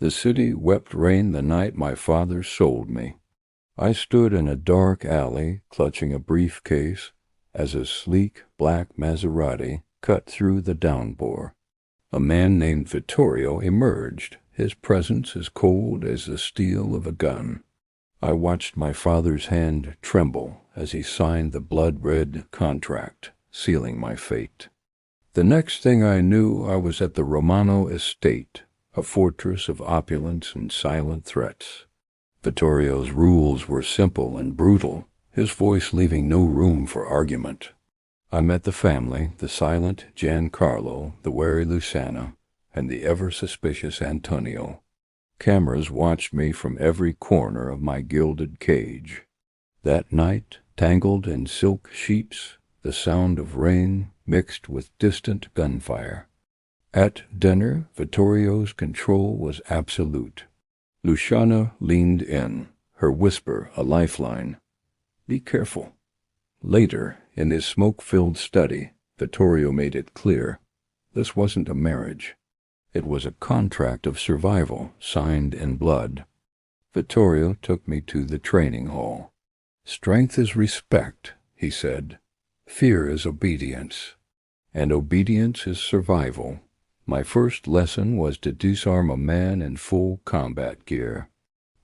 The city wept rain the night my father sold me. I stood in a dark alley, clutching a briefcase, as a sleek black Maserati cut through the downpour. A man named Vittorio emerged, his presence as cold as the steel of a gun. I watched my father's hand tremble as he signed the blood-red contract, sealing my fate. The next thing I knew, I was at the Romano estate, a fortress of opulence and silent threats. Vittorio's rules were simple and brutal, his voice leaving no room for argument. I met the family, the silent Giancarlo, the wary Luciana, and the ever-suspicious Antonio. Cameras watched me from every corner of my gilded cage. That night, tangled in silk sheets, the sound of rain mixed with distant gunfire. At dinner, Vittorio's control was absolute. Luciana leaned in, her whisper a lifeline. "Be careful." Later, in his smoke-filled study, Vittorio made it clear. This wasn't a marriage. It was a contract of survival, signed in blood. Vittorio took me to the training hall. "Strength is respect," he said. "Fear is obedience. And obedience is survival." My first lesson was to disarm a man in full combat gear.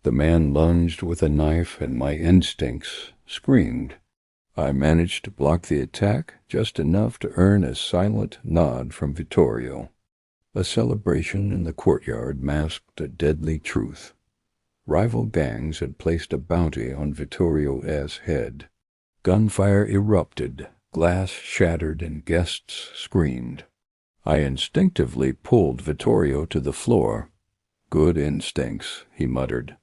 The man lunged with a knife and my instincts screamed. I managed to block the attack just enough to earn a silent nod from Vittorio. A celebration in the courtyard masked a deadly truth. Rival gangs had placed a bounty on Vittorio's head. Gunfire erupted, glass shattered, and guests screamed. I instinctively pulled Vittorio to the floor. "Good instincts," he muttered.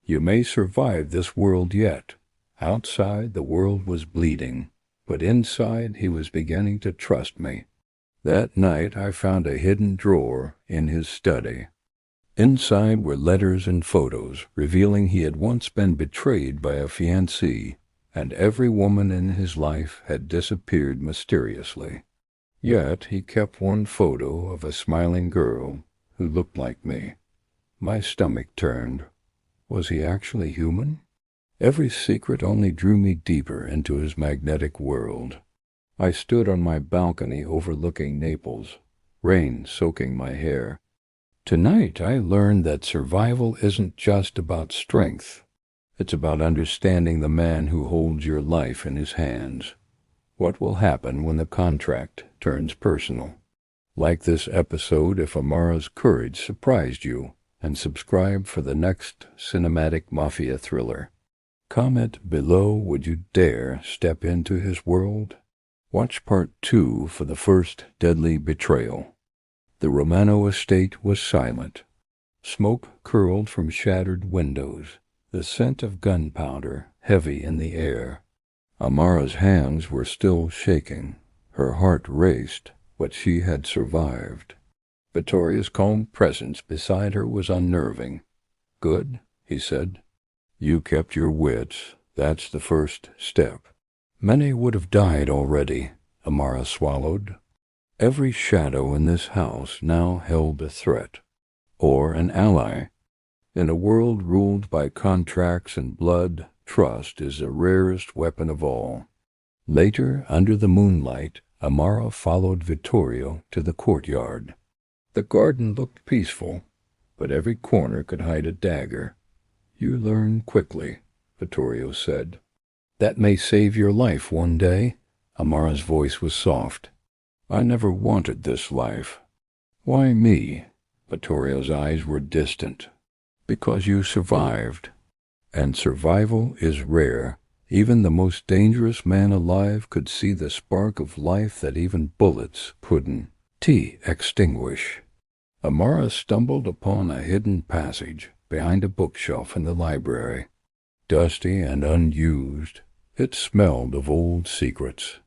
"You may survive this world yet." Outside, the world was bleeding, but inside he was beginning to trust me. That night I found a hidden drawer in his study. Inside were letters and photos, revealing he had once been betrayed by a fiancée, and every woman in his life had disappeared mysteriously. Yet he kept one photo of a smiling girl who looked like me. My stomach turned. Was he actually human? Every secret only drew me deeper into his magnetic world. I stood on my balcony overlooking Naples, rain soaking my hair. Tonight I learned that survival isn't just about strength. It's about understanding the man who holds your life in his hands. What will happen when the contract turns personal? Like this episode if Amara's courage surprised you, and subscribe for the next cinematic Mafia thriller. Comment below, would you dare step into his world? Watch part 2 for the first deadly betrayal. The Romano estate was silent. Smoke curled from shattered windows, the scent of gunpowder heavy in the air. Amara's hands were still shaking. Her heart raced, but she had survived. Vittoria's calm presence beside her was unnerving. "Good," he said. "You kept your wits. That's the first step." Many would have died already, Amara swallowed. Every shadow in this house now held a threat, or an ally. In a world ruled by contracts and blood, trust is the rarest weapon of all. Later, under the moonlight, Amara followed Vittorio to the courtyard. The garden looked peaceful, but every corner could hide a dagger. "You learn quickly," Vittorio said. "That may save your life one day." Amara's voice was soft. "I never wanted this life." "Why me?" Vittorio's eyes were distant. "Because you survived. And survival is rare. Even the most dangerous man alive could see the spark of life that even bullets couldn't extinguish." Amara stumbled upon a hidden passage behind a bookshelf in the library. Dusty and unused, it smelled of old secrets.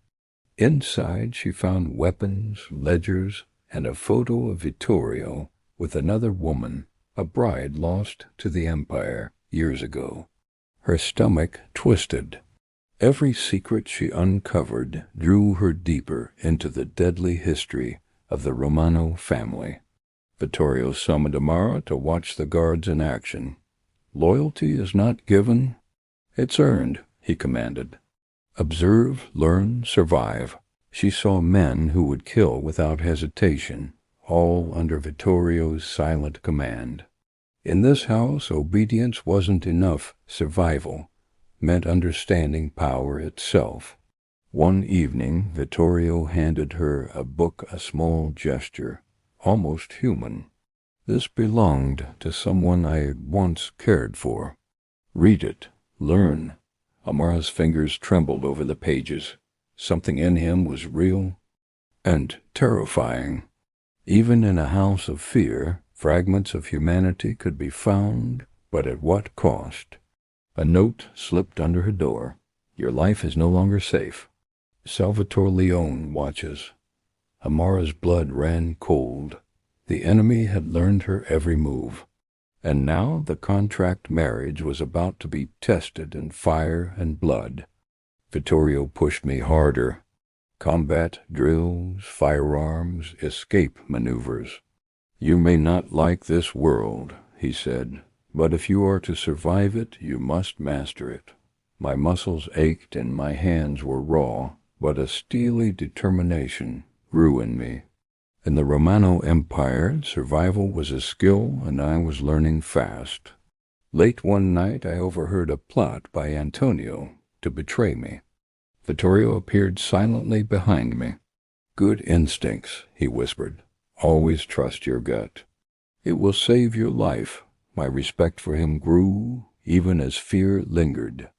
Inside she found weapons, ledgers, and a photo of Vittorio with another woman, a bride lost to the Empire years ago. Her stomach twisted. Every secret she uncovered drew her deeper into the deadly history of the Romano family. Vittorio summoned Amara to watch the guards in action. Loyalty is not given, it's earned, he commanded. Observe, learn, survive. She saw men who would kill without hesitation, all under Vittorio's silent command. In this house, obedience wasn't enough. Survival meant understanding power itself. One evening, Vittorio handed her a book, a small gesture, almost human. This belonged to someone I had once cared for. Read it. Learn. Amara's fingers trembled over the pages. Something in him was real and terrifying. Even in a house of fear, fragments of humanity could be found, but at what cost? A note slipped under her door. Your life is no longer safe. Salvatore Leone watches. Amara's blood ran cold. The enemy had learned her every move. And now the contract marriage was about to be tested in fire and blood. Vittorio pushed me harder. Combat drills, firearms, escape maneuvers. You may not like this world, he said, but if you are to survive it, you must master it. My muscles ached and my hands were raw, but a steely determination grew in me. In the Romano Empire, survival was a skill, and I was learning fast. Late one night, I overheard a plot by Antonio to betray me. Vittorio appeared silently behind me. Good instincts, he whispered. Always trust your gut. It will save your life. My respect for him grew, even as fear lingered.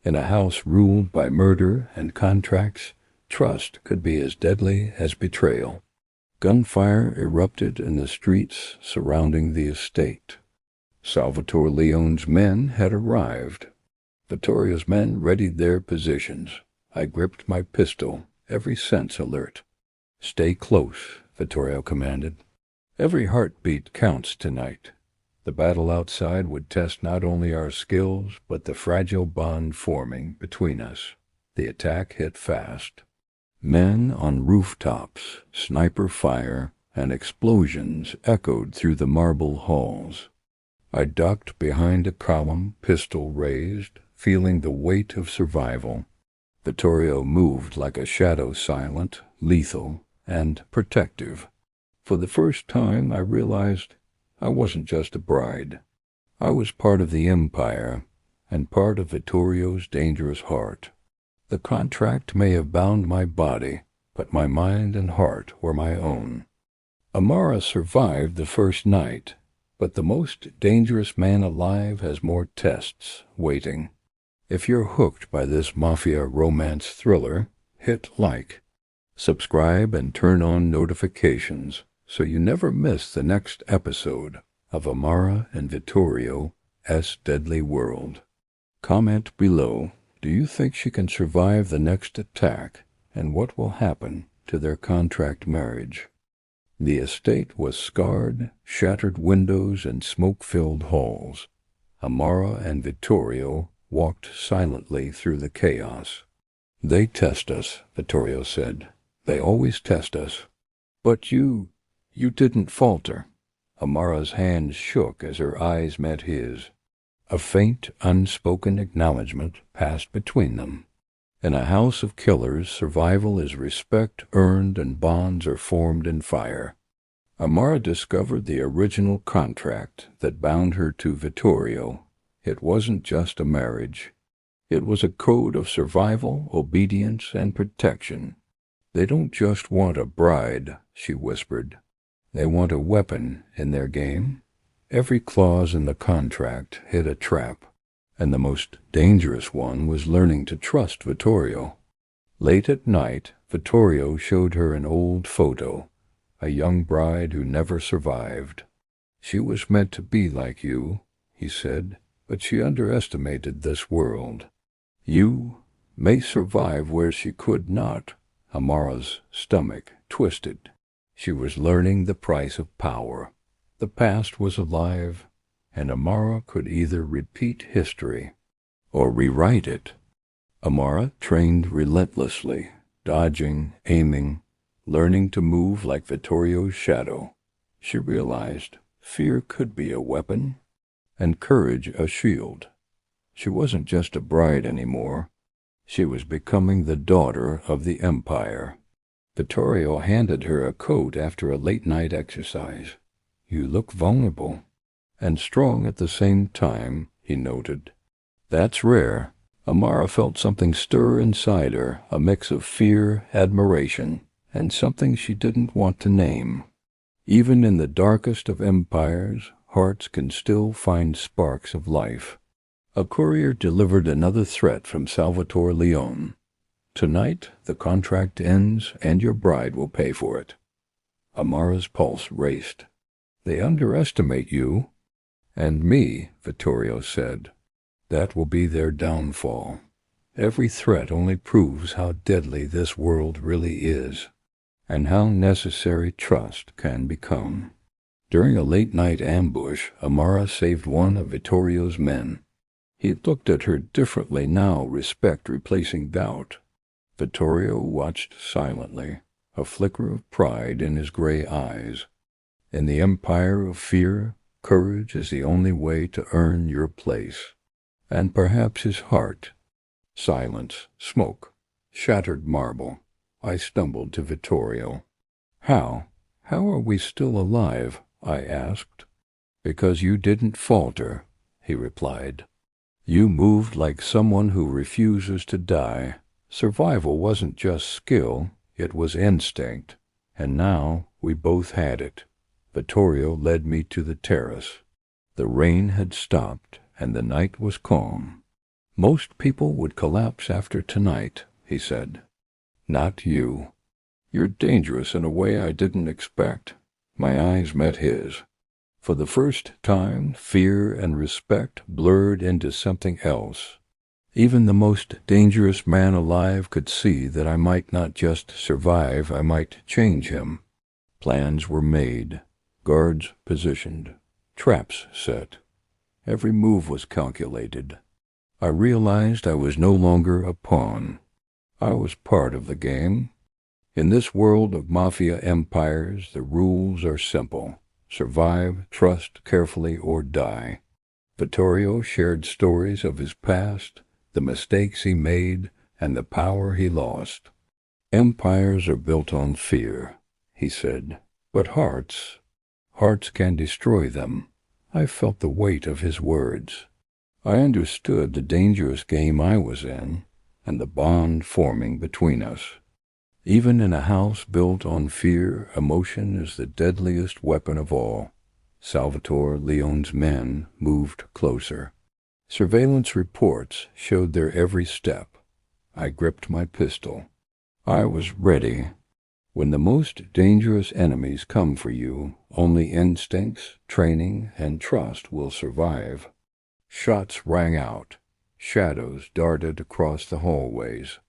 In a house ruled by murder and contracts, trust could be as deadly as betrayal. Gunfire erupted in the streets surrounding the estate. Salvatore Leone's men had arrived. Vittorio's men readied their positions. I gripped my pistol, every sense alert. Stay close, Vittorio commanded. Every heartbeat counts tonight. The battle outside would test not only our skills, but the fragile bond forming between us. The attack hit fast. Men on rooftops, sniper fire, and explosions echoed through the marble halls. I ducked behind a column, pistol raised, feeling the weight of survival. Vittorio moved like a shadow, silent, lethal, and protective. For the first time I realized I wasn't just a bride. I was part of the empire, and part of Vittorio's dangerous heart. The contract may have bound my body, but my mind and heart were my own. Amara survived the first night, but the most dangerous man alive has more tests waiting. If you're hooked by this Mafia romance thriller, hit like, subscribe, and turn on notifications so you never miss the next episode of Amara and Vittorio's Deadly World. Comment below. Do you think she can survive the next attack, and what will happen to their contract marriage? The estate was scarred, shattered windows and smoke-filled halls. Amara and Vittorio walked silently through the chaos. They test us, Vittorio said. They always test us. But you didn't falter. Amara's hands shook as her eyes met his. A faint, unspoken acknowledgment passed between them. In a house of killers, survival is respect earned and bonds are formed in fire. Amara discovered the original contract that bound her to Vittorio. It wasn't just a marriage. It was a code of survival, obedience, and protection. They don't just want a bride, she whispered. They want a weapon in their game. Every clause in the contract hid a trap, and the most dangerous one was learning to trust Vittorio. Late at night, Vittorio showed her an old photo, a young bride who never survived. She was meant to be like you, he said, but she underestimated this world. You may survive where she could not. Amara's stomach twisted. She was learning the price of power. The past was alive, and Amara could either repeat history or rewrite it. Amara trained relentlessly, dodging, aiming, learning to move like Vittorio's shadow. She realized fear could be a weapon and courage a shield. She wasn't just a bride anymore. She was becoming the daughter of the Empire. Vittorio handed her a coat after a late-night exercise. "You look vulnerable and strong at the same time," he noted. "That's rare." Amara felt something stir inside her, a mix of fear, admiration, and something she didn't want to name. Even in the darkest of empires, hearts can still find sparks of life. A courier delivered another threat from Salvatore Leone. "Tonight, the contract ends, and your bride will pay for it." Amara's pulse raced. "They underestimate you." "And me," Vittorio said. "That will be their downfall. Every threat only proves how deadly this world really is, and how necessary trust can become." During a late-night ambush, Amara saved one of Vittorio's men. He looked at her differently now, respect replacing doubt. Vittorio watched silently, a flicker of pride in his gray eyes. In the empire of fear, courage is the only way to earn your place. And perhaps his heart. Silence, smoke, shattered marble. I stumbled to Vittorio. How are we still alive?" I asked. "Because you didn't falter," he replied. "You moved like someone who refuses to die. Survival wasn't just skill, it was instinct. And now we both had it." Vittorio led me to the terrace. The rain had stopped, and the night was calm. "Most people would collapse after tonight," he said. "Not you. You're dangerous in a way I didn't expect." My eyes met his. For the first time, fear and respect blurred into something else. Even the most dangerous man alive could see that I might not just survive, I might change him. Plans were made, guards positioned, traps set. Every move was calculated. I realized I was no longer a pawn. I was part of the game. In this world of Mafia empires, the rules are simple. Survive, trust carefully, or die. Vittorio shared stories of his past, the mistakes he made, and the power he lost. "Empires are built on fear," he said, "but hearts can destroy them." I felt the weight of his words. I understood the dangerous game I was in, and the bond forming between us. Even in a house built on fear, emotion is the deadliest weapon of all. Salvatore Leone's men moved closer. Surveillance reports showed their every step. I gripped my pistol. I was ready. When the most dangerous enemies come for you, only instincts, training, and trust will survive. Shots rang out. Shadows darted across the hallways.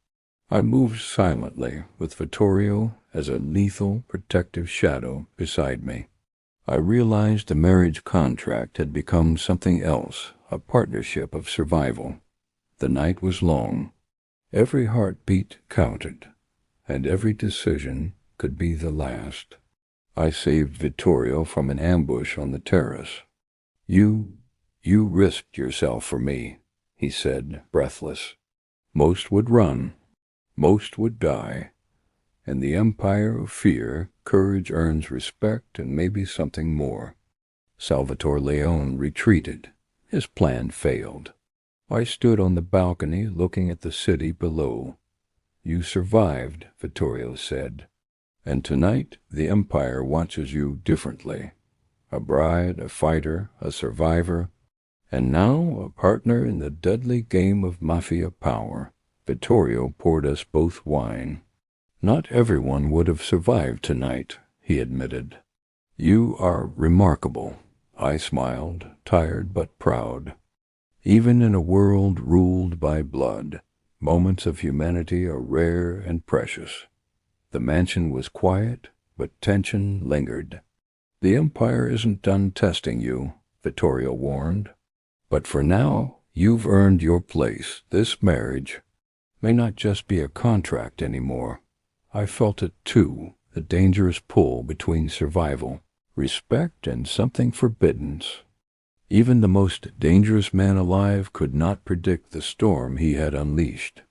I moved silently, with Vittorio as a lethal, protective shadow beside me. I realized the marriage contract had become something else, a partnership of survival. The night was long. Every heartbeat counted, and every decision could be the last. I saved Vittorio from an ambush on the terrace. You risked yourself for me," he said, breathless. "Most would run. Most would die. In the empire of fear, courage earns respect and maybe something more." Salvatore Leone retreated. His plan failed. I stood on the balcony looking at the city below. "You survived," Vittorio said. "And tonight the empire watches you differently. A bride, a fighter, a survivor, and now a partner in the deadly game of Mafia power." Vittorio poured us both wine. "Not everyone would have survived tonight," he admitted. "You are remarkable." I smiled, tired but proud. Even in a world ruled by blood, moments of humanity are rare and precious. The mansion was quiet, but tension lingered. "The Empire isn't done testing you," Vittorio warned. "But for now, you've earned your place. This marriage may not just be a contract anymore." I felt it too, the dangerous pull between survival respect, and something forbidden. Even the most dangerous man alive could not predict the storm he had unleashed.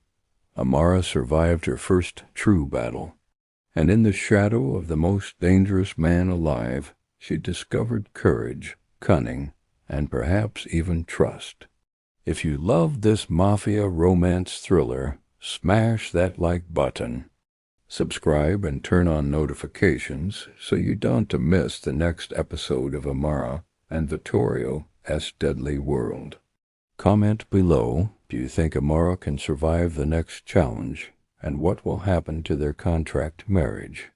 Amara survived her first true battle, and in the shadow of the most dangerous man alive, she discovered courage, cunning, and perhaps even trust. If you love this Mafia romance thriller, smash that like button. Subscribe and turn on notifications so you don't miss the next episode of Amara and Vittorio's Deadly World. Comment below, do you think Amara can survive the next challenge, and what will happen to their contract marriage?